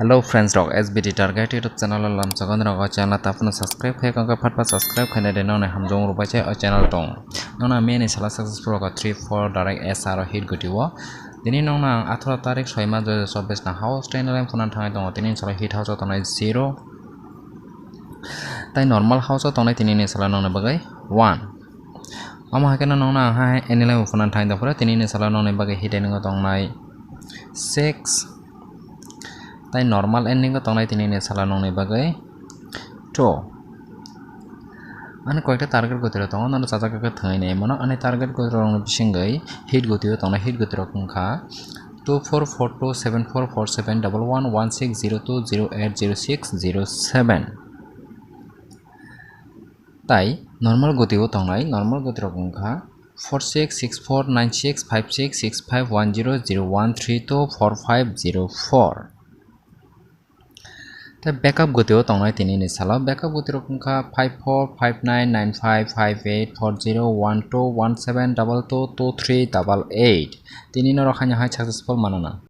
Hello friends, dog SBT target YouTube channel lam sagon rago channel tapno subscribe khai kangka phatpa subscribe khane de none hamjong rupai che o channel tong nona main sala successful ka 3-4 direct SR hit gutiwo dini nona 18 tarik 6 ma 2024 na house channel em punan thangai dong tini sala hit house tonai 0 tai normal house tonai tini ni sala nona bagai 1 ama hakena nona ha enile punan thangai da pura tini ni sala nona bagai hit eningo tongnai 6 tai normal ending ko tongnai tini ni sala nongni bagai to ani koyta target gotiro tongo nano chacha ka thangai nei mano ani target gotiro rong bisingai hit gotiro tongnai hit gotiro kungkha 24427447116020806007 tai normal gotio tongnai normal gotiro kungkha 46649656510013 ta backup gotio tongnai tini ni sala backup gotiro kungkha 54595588401217222388 tini no rakhanya hai successful manana